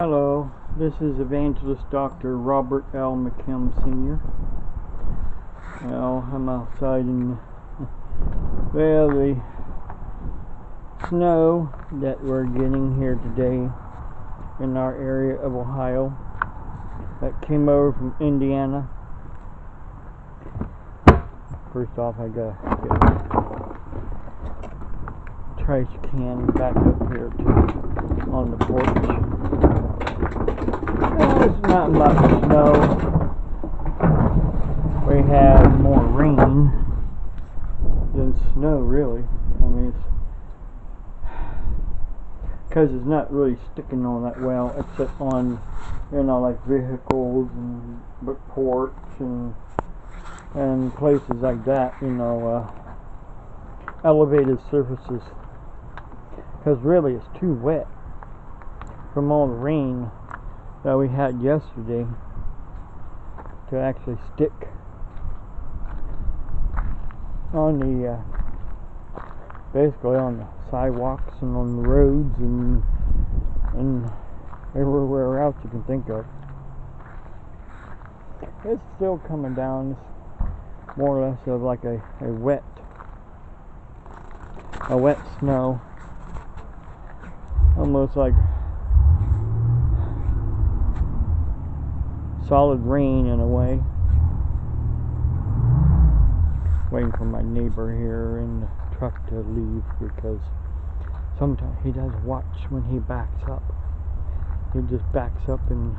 Hello, this is Evangelist Dr. Robert L. McKim Sr. Well, I'm outside in the snow that we're getting here today in our area of Ohio that came over from Indiana. First off, I gotta get a trash can back up here on the porch. Well, it's not much snow. We have more rain than snow, really. I mean, it's because it's not really sticking on that well, except on, like vehicles and porch and places like that. Elevated surfaces. Because really, it's too wet from all the rain that we had yesterday to actually stick on the basically on the sidewalks and on the roads and everywhere else you can think of. It's still coming down. It's more or less of like a wet snow, almost like solid rain in a way. Waiting for my neighbor here in the truck to leave, because sometimes he doesn't watch when he backs up. He just backs up and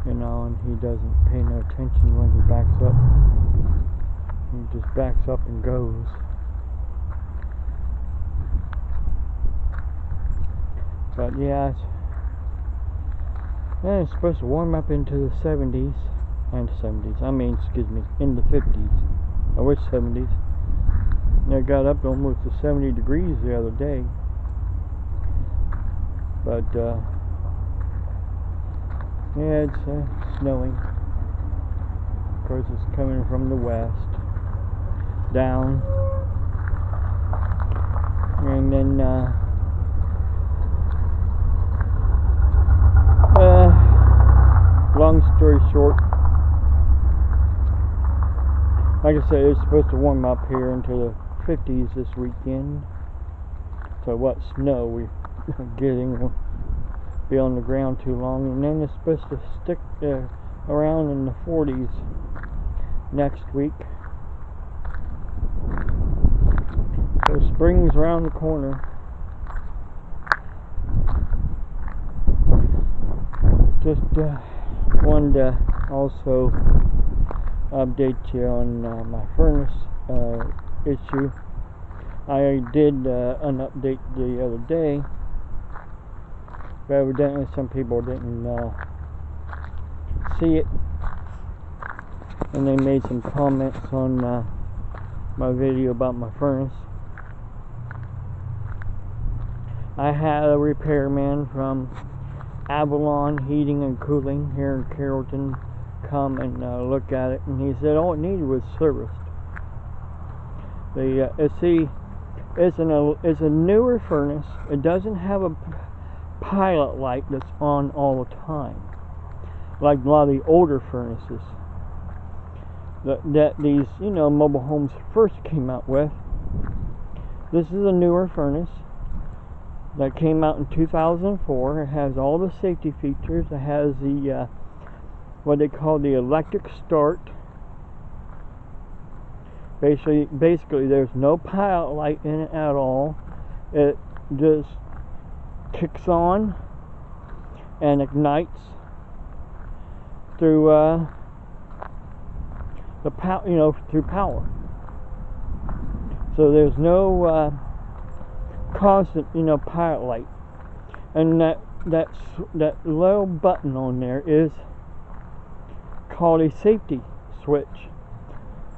and he doesn't pay no attention when he backs up. He just backs up and goes. But yeah, it's supposed to warm up into the 70s, in the 50s. I wish 70s. And it got up to almost to 70 degrees the other day. But, yeah, it's snowing. Of course, it's coming from the west, down. And then, long story short, like I said, it's supposed to warm up here into the 50s this weekend. So what snow we're getting will be on the ground too long, and then it's supposed to stick around in the 40s next week. So spring's around the corner. Just wanted to also update you on my furnace issue. I did an update the other day, but evidently some people didn't see it, and they made some comments on my video about my furnace. I had a repairman from Avalon Heating and Cooling here in Carrollton come and look at it, and he said all it needed was serviced. It's a newer furnace. It doesn't have a pilot light that's on all the time, like a lot of the older furnaces that these mobile homes first came out with. This is a newer furnace that came out in 2004. It has all the safety features. It has the what they call the electric start. Basically, there's no pilot light in it at all. It just kicks on and ignites through the power, through power. So there's no constant, pilot light, and that little button on there is called a safety switch,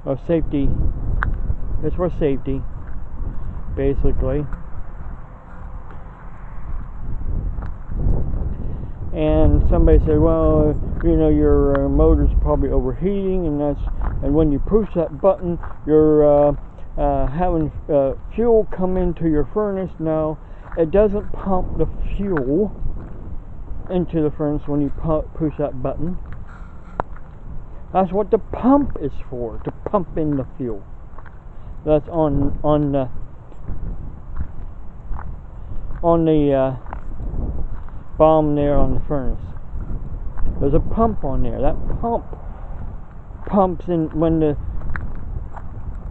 or safety. It's for safety, basically. And somebody said, well, your motor's probably overheating, and when you push that button, you're having fuel come into your furnace. No, it doesn't pump the fuel into the furnace when you push that button. That's what the pump is for, to pump in the fuel. That's on the bottom there on the furnace. There's a pump on there. That pump pumps in when the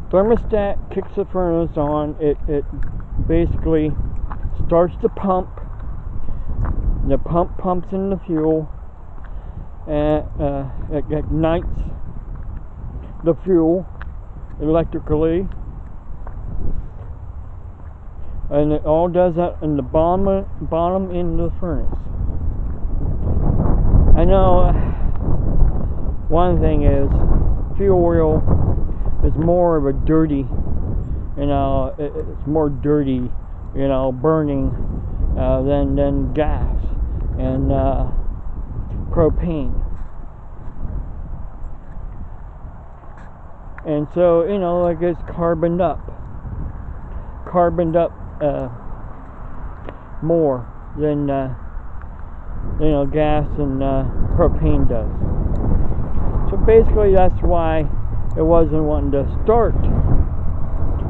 thermostat kicks the furnace on. It basically starts the pump. The pump pumps in the fuel, and it ignites the fuel electrically, and it all does that in the bottom end of the furnace. I know one thing is fuel oil is more of a dirty, it's more dirty, burning than gas and propane. And so, like it's carboned up more than gas and propane does. So basically that's why it wasn't wanting to start,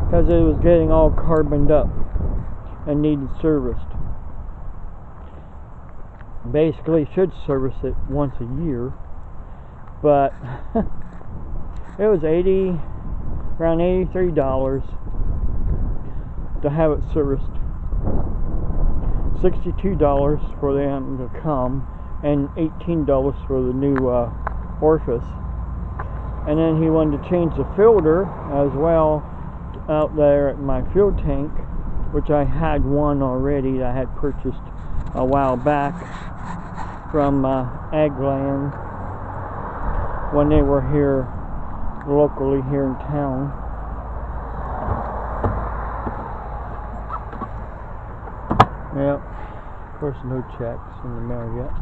because it was getting all carboned up and needed serviced. Basically should service it once a year, but it was around $83 to have it serviced. $62 for them to come, and $18 for the new orifice. And then he wanted to change the filter as well out there at my fuel tank, which I had one already that I had purchased a while back from Agland when they were here locally here in town. Yep, of course no checks in the mail yet.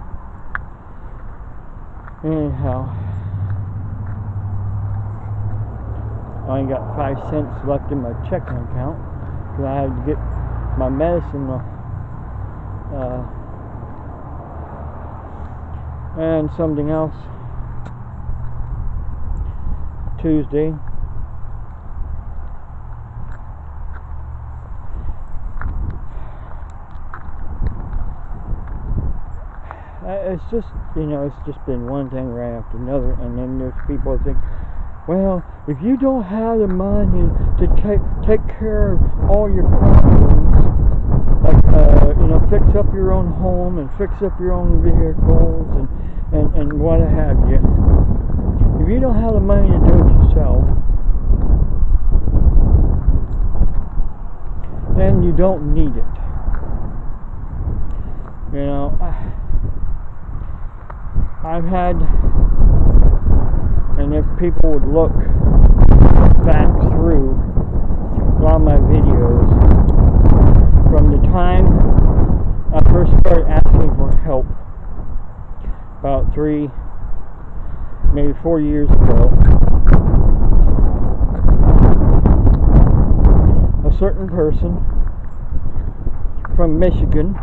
Anyhow, I only got 5 cents left in my checking account because I had to get my medicine and something else Tuesday. It's just, it's just been one thing right after another, and then there's people that think, well, if you don't have the money to take care of all your problems, like, fix up your own home and fix up your own vehicles and what have you, if you don't have the money to do it yourself, then you don't need it. I've had, and if people would look back through a lot of my videos, from the time I first started asking for help, about 3, maybe 4 years ago, a certain person from Michigan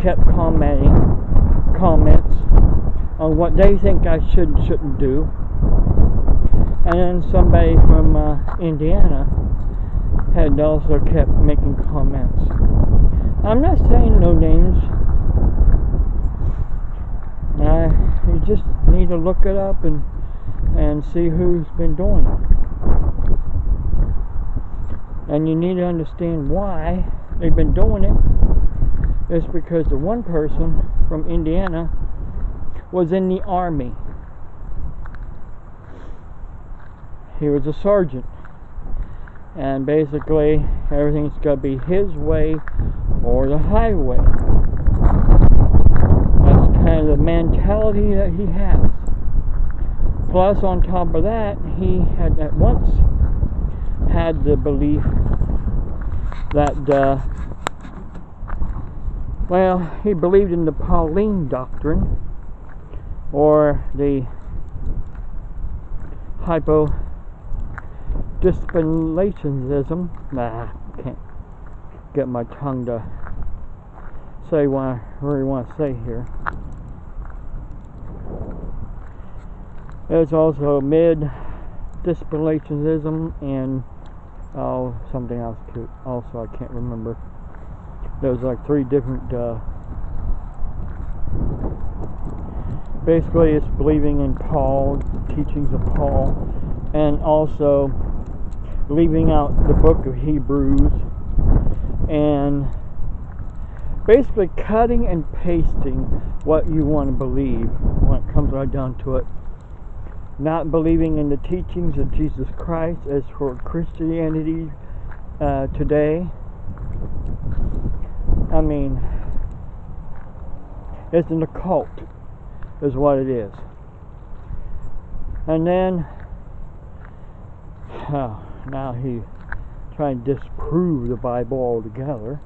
kept comments on what they think I should and shouldn't do, and then somebody from Indiana had also kept making comments. I'm not saying no names. You just need to look it up and see who's been doing it, and you need to understand why they've been doing it. It's because the one person from Indiana was in the Army. He was a sergeant, and basically everything's got to be his way or the highway. That's kind of the mentality that he has. Plus, on top of that, he had at once had the belief that he believed in the Pauline doctrine, or the hypo-dispensationalism. I can't get my tongue to say what I really want to say here. There's also mid-dispensationalism and something else too. Also, I can't remember. There's like 3 different. Basically, it's believing in Paul, the teachings of Paul, and also leaving out the book of Hebrews, and basically cutting and pasting what you want to believe when it comes right down to it. Not believing in the teachings of Jesus Christ as for Christianity today. I mean, it's an occult is what it is. And then now he trying to disprove the Bible altogether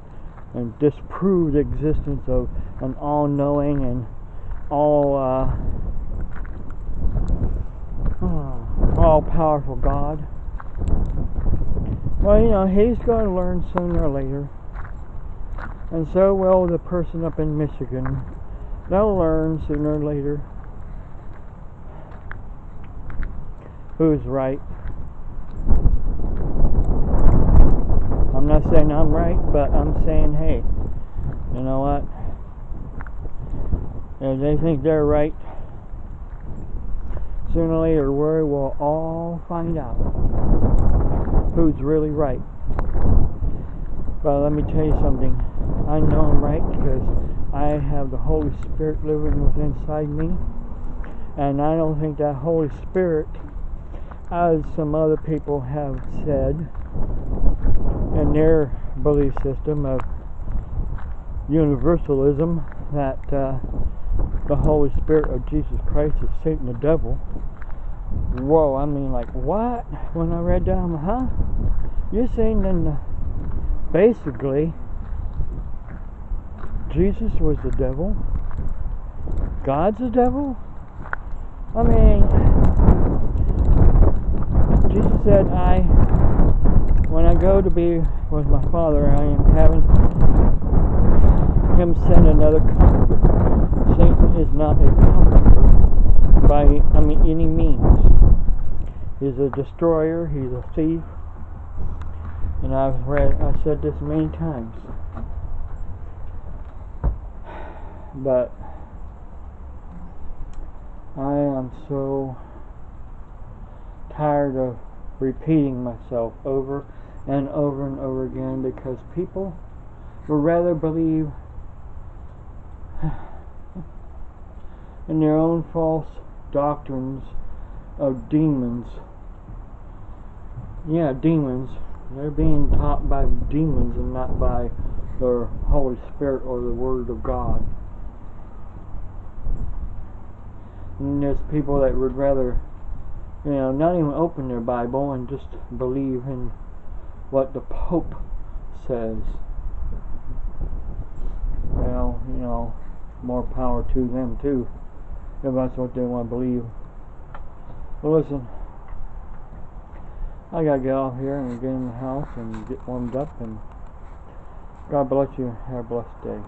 and disprove the existence of an all-knowing and all-powerful God. Well, you know, he's going to learn sooner or later, and so will the person up in Michigan. They'll learn sooner or later who's right. I'm not saying I'm right, but I'm saying, hey, you know what? If they think they're right, sooner or later we will all find out who's really right. But let me tell you something. I know I'm right because I have the Holy Spirit living within inside me, and I don't think that Holy Spirit, as some other people have said in their belief system of universalism, that the Holy Spirit of Jesus Christ is Satan the devil. Whoa, I mean, like, what? When I read that, I'm like, huh? You're saying then basically Jesus was the devil? God's the devil? I mean, Jesus said, when I go to be with my Father, I am having Him send another comforter. Satan is not a comforter by any means. He's a destroyer, he's a thief, and I said this many times. But I am so tired of repeating myself over and over and over again, because people would rather believe in their own false doctrines of demons. Yeah, demons. They're being taught by demons and not by the Holy Spirit or the Word of God. And there's people that would rather, not even open their Bible and just believe in what the Pope says. Well, more power to them too, if that's what they want to believe. But listen, I gotta get off here and get in the house and get warmed up, and God bless you. Have a blessed day.